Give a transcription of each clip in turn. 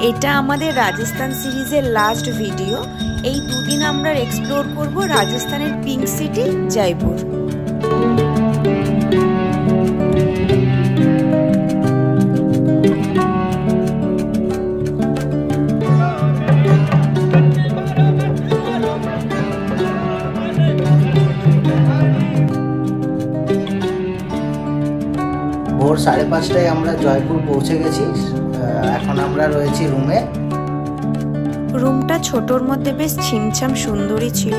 এটা আমাদের রাজস্থান সিরিজের লাস্ট ভিডিও। এই দুদিন আমরা এক্সপ্লোর করব রাজস্থানের পিঙ্ক সিটি জয়পুর। ভোর 5:30টায় আমরা জয়পুর পৌঁছে গেছি। এখন আমরা রয়েছি রুমে। রুমটা ছোটর মধ্যে বেশ ছিমছাম সুন্দরই ছিল।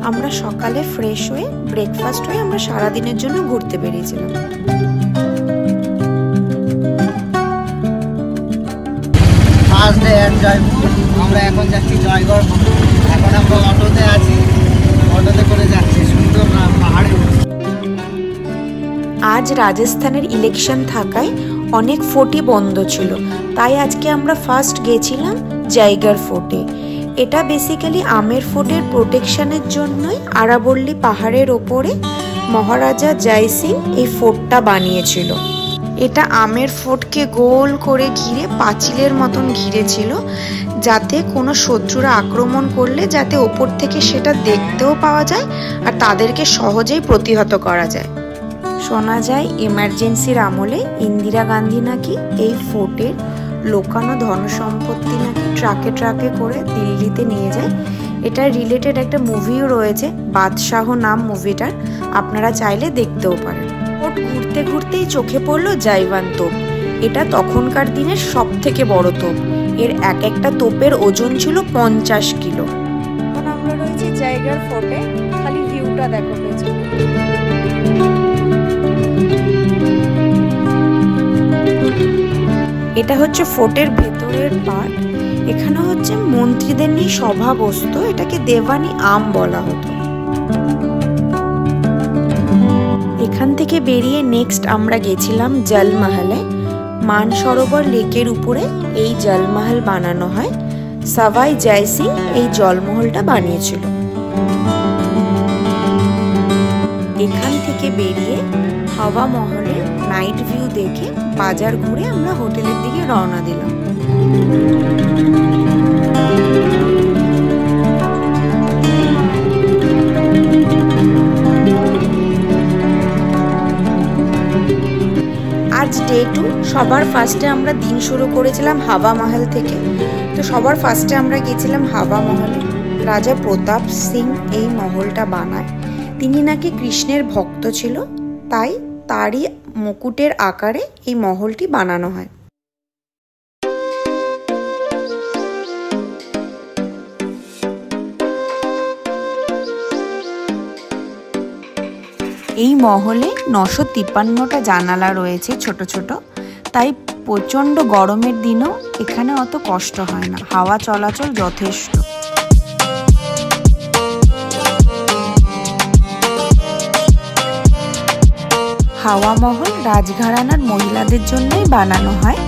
আমরা সকালে ফ্রেশ হয়ে ব্রেকফাস্ট হয়ে আমরা সারাদিনের জন্য ঘুরতে বেরিয়েছিলাম। First day at Jaipur. আমরা এখন যাচ্ছি জয়গড়। এখন আমরা অটোতে আছি, অটোতে করে যাচ্ছি সুন্দর পাহাড়ে। আজ রাজস্থানের ইলেকশন থাকায় অনেক ফোর্টই বন্ধ ছিল, তাই আজকে আমরা ফার্স্ট গেছিলাম জয়গড় ফোর্টে। এটা বেসিক্যালি আমের ফোর্টের প্রোটেকশনের জন্যই আরাবল্লী পাহাড়ের ওপরে মহারাজা জয় সিং এই ফোর্টটা বানিয়েছিল। এটা আমের ফোর্টকে গোল করে ঘিরে পাঁচিলের মতন ঘিরেছিল, যাতে কোনো শত্রুরা আক্রমণ করলে যাতে ওপর থেকে সেটা দেখতেও পাওয়া যায় আর তাদেরকে সহজেই প্রতিহত করা যায়। শোনা যায় এমার্জেন্সির আমলে ইন্দিরা গান্ধী নাকি এই ফোর্টের লোকানো ধনসম্পত্তি নাকি ট্রাকে ট্রাকে করে দিল্লিতে নিয়ে যায়। এটা রিলেটেড একটা মুভিও রয়েছে, বাদশাহ নাম মুভিটার, আপনারা চাইলে দেখতেও পারেন। ফোর্ট ঘুরতে ঘুরতেই চোখে পড়লো জাইওয়ান তোপ। এটা তখনকার দিনের সব থেকে বড় তোপ। এর এক একটা তোপের ওজন ছিল 50 কিলো। এখন আমরা রয়েছি জয়গড় ফোর্টে, খালি ভিউটা দেখো পেছনে। এটা হচ্ছে ফোর্টের ভেতরের পার্ট। এখানে হচ্ছে মন্ত্রীদের নিয়ে সভা বসতো, এটাকে দেওয়ানি আম বলা হতো। এখান থেকে বেরিয়ে নেক্সট আমরা গেছিলাম জলমহলে। মানসরোবর লেকের উপরে এই জলমহল বানানো হয়। সবাই জয় সিং এই জলমহলটা বানিয়েছিল। এখান থেকে বেরিয়ে হাওয়া মহলে নাইট ভিউ দেখে বাজার ঘুরে আমরা হোটেলের দিকে রওনা দিলাম। আজ ডে 2। সবার ফার্স্টে আমরা দিন শুরু করেছিলাম হাওয়া মহল থেকে। তো সবার ফার্স্টে আমরা গেছিলাম হাওয়া মহলে। রাজা প্রতাপ সিং এই মহলটা বানায়। তিনি নাকি কৃষ্ণের ভক্ত ছিল, তাই তারই মুকুটের আকারে এই মহলটি বানানো হয়। এই মহলে 953টা জানালা রয়েছে ছোট ছোট, তাই প্রচণ্ড গরমের দিনও এখানে অত কষ্ট হয় না, হাওয়া চলাচল যথেষ্ট। হাওয়া মহল রাজঘরানার মহিলাদের জন্যই বানানো হয়,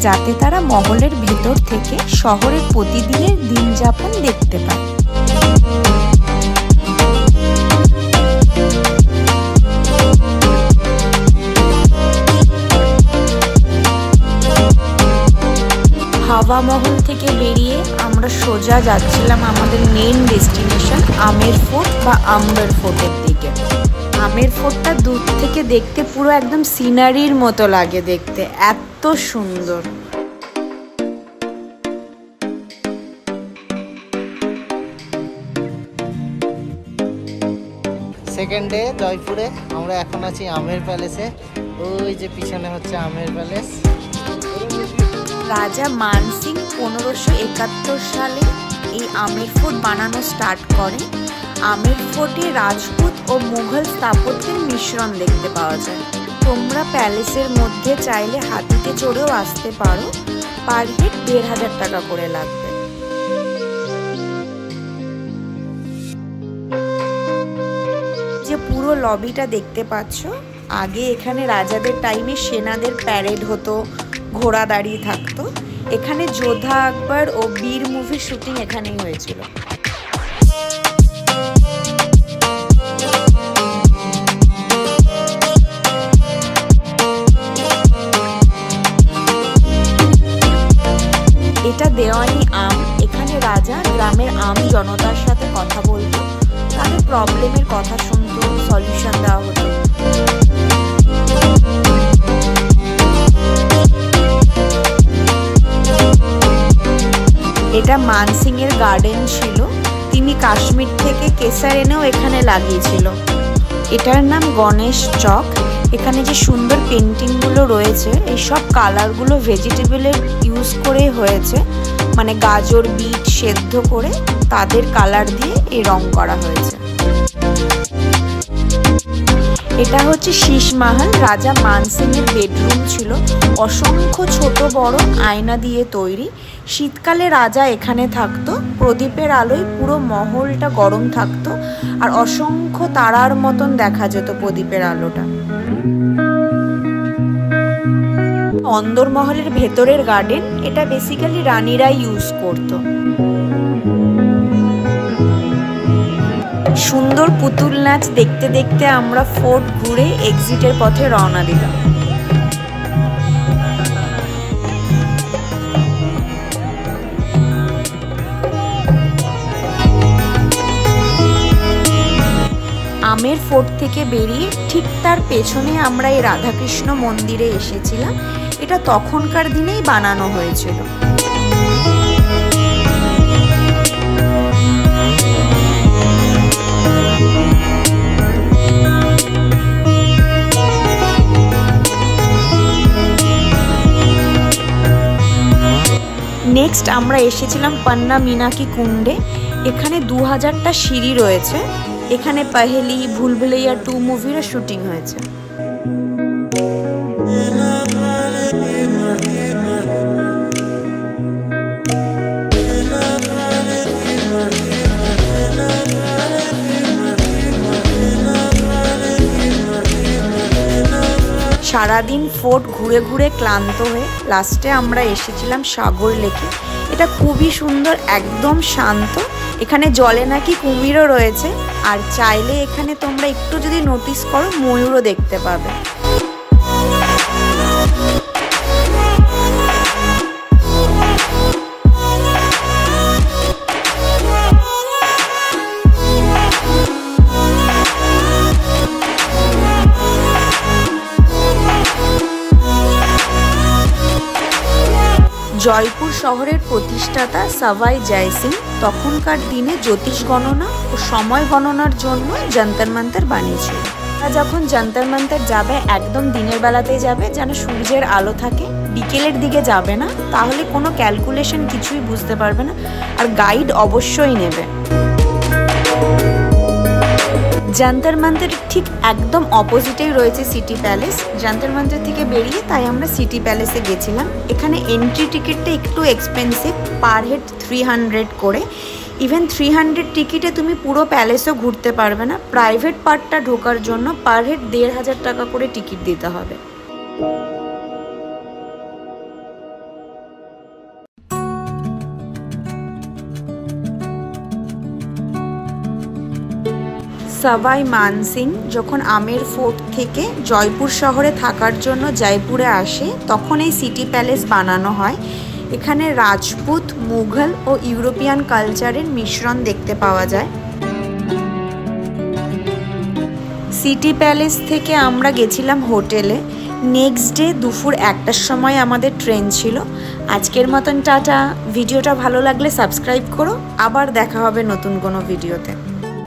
যাতে তারা মহলের ভেতর থেকে শহরের প্রতিদিনের দিন যাপন দেখতে পায়। হাওয়া মহল থেকে বেরিয়ে আমরা সোজা যাচ্ছিলাম আমাদের মেইন ডেস্টিনেশন আমের ফোর্ট বা আম্বার ফোর্টের দিকে। আমের ফোর্টটা দূর থেকে দেখতে পুরো একদম সিনারির মতো লাগে দেখতে, এত সুন্দর। সেকেন্ড ডে জয়পুরে। আমরা এখন আছি আমের প্যালেসে। ওই যে পিছনে হচ্ছে আমের প্যালেস। রাজা মান সিং 1571 সালে এই আমের ফোর্ট বানানো স্টার্ট করে। আমের ফোর্টে রাজপুত ও মুঘল স্থাপত্যের মিশ্রণ দেখতে পাওয়া যায়। তোমরা প্যালেসের মধ্যে চাইলে হাতিতে চড়েও আসতে পারো। পার হেড 1500 টাকা করে লাগবে। যে পুরো লবিটা দেখতে পাচ্ছ, আগে এখানে রাজাদের টাইমে সেনাদের প্যারেড হতো, ঘোড়া দাঁড়িয়ে থাকতো। এখানে যোধা আকবর ও বীর মুভির শুটিং এখানেই হয়েছিল। এটা দেওয়ানি আম। এখানে রাজা গ্রামের আম জনতার সাথে কথা বলতো, তাদের প্রবলেমের কথা শুনতো, সলিউশন দেওয়া হতো। এটা মানসিং এর গার্ডেন ছিল, তিনি কাশ্মীর থেকে কেসার এনেও এখানে লাগিয়েছিল। এটার নাম গণেশ চক। এখানে যে সুন্দর পেন্টিংগুলো রয়েছে, এই সব কালারগুলো ভেজিটেবলের ইউজ করে হয়েছে, মানে গাজর বিট সেদ্ধ করে তাদের কালার দিয়ে এই রং করা হয়েছে। এটা হচ্ছে শীষ মহল, রাজা মানসিং এর বেডরুম ছিল, অসংখ্য ছোট বড় আয়না দিয়ে তৈরি। শীতকালে রাজা এখানে থাকতো, প্রদীপের আলোয় পুরো মহলটা গরম থাকতো, আর অসংখ্য তারার মতন দেখা যেত প্রদীপের আলোটা। অন্দর মহলের ভেতরের গার্ডেন, এটা বেসিক্যালি রানীরাই ইউজ করতো। সুন্দর পুতুল নাচ দেখতে দেখতে আমরা ফোর্ট ঘুরে এক্সিটের পথে রওনা দিলাম। আমের ফোর্ট থেকে বেরিয়ে ঠিক তার পেছনে আমরা এই রাধাকৃষ্ণ মন্দিরে এসেছিলাম। এটা তখনকার দিনেই বানানো হয়েছিল। নেক্সট আমরা এসেছিলাম পান্না মিনাকি কুণ্ডে। এখানে 2000টা সিঁড়ি রয়েছে। এখানে পহেলি, ভুল ভুলাইয়া 2 মুভিরও শুটিং হয়েছে। সারাদিন ফোর্ট ঘুরে ঘুরে ক্লান্ত হয়ে লাস্টে আমরা এসেছিলাম সাগর লেকে। এটা খুবই সুন্দর, একদম শান্ত। এখানে জলে নাকি কুমিরও রয়েছে, আর চাইলে এখানে তোমরা একটু যদি নোটিস করো ময়ূরও দেখতে পাবে। জয়পুর শহরের প্রতিষ্ঠাতা সবাই জয় সিং তখনকার দিনে জ্যোতিষ গণনা ও সময় গণনার জন্য যন্তর মন্তর বানিয়েছিল। যখন যন্তর মন্তর যাবে একদম দিনের বেলাতেই যাবে, যেন সূর্যের আলো থাকে, বিকেলের দিকে যাবে না, তাহলে কোনো ক্যালকুলেশন কিছুই বুঝতে পারবে না, আর গাইড অবশ্যই নেবে। যন্তর মন্তর ঠিক একদম অপোজিটেই রয়েছে সিটি প্যালেস। যন্তর মন্তর থেকে বেরিয়ে তাই আমরা সিটি প্যালেসে গেছিলাম। এখানে এন্ট্রি টিকিটটা একটু এক্সপেন্সিভ, পার হেড 300 করে। ইভেন 300 টিকিটে তুমি পুরো প্যালেসও ঘুরতে পারবে না। প্রাইভেট পার্টটা ঢোকার জন্য পার হেড 1500 টাকা করে টিকিট দিতে হবে। সবাই মানসিং যখন আমের ফোর্ট থেকে জয়পুর শহরে থাকার জন্য জয়পুরে আসে, তখন এই সিটি প্যালেস বানানো হয়। এখানে রাজপুত, মুঘল ও ইউরোপিয়ান কালচারের মিশ্রণ দেখতে পাওয়া যায়। সিটি প্যালেস থেকে আমরা গেছিলাম হোটেলে। নেক্সট ডে দুপুর 1টার সময় আমাদের ট্রেন ছিল। আজকের মতন টাটা। ভিডিওটা ভালো লাগলে সাবস্ক্রাইব করো, আবার দেখা হবে নতুন কোনো ভিডিওতে।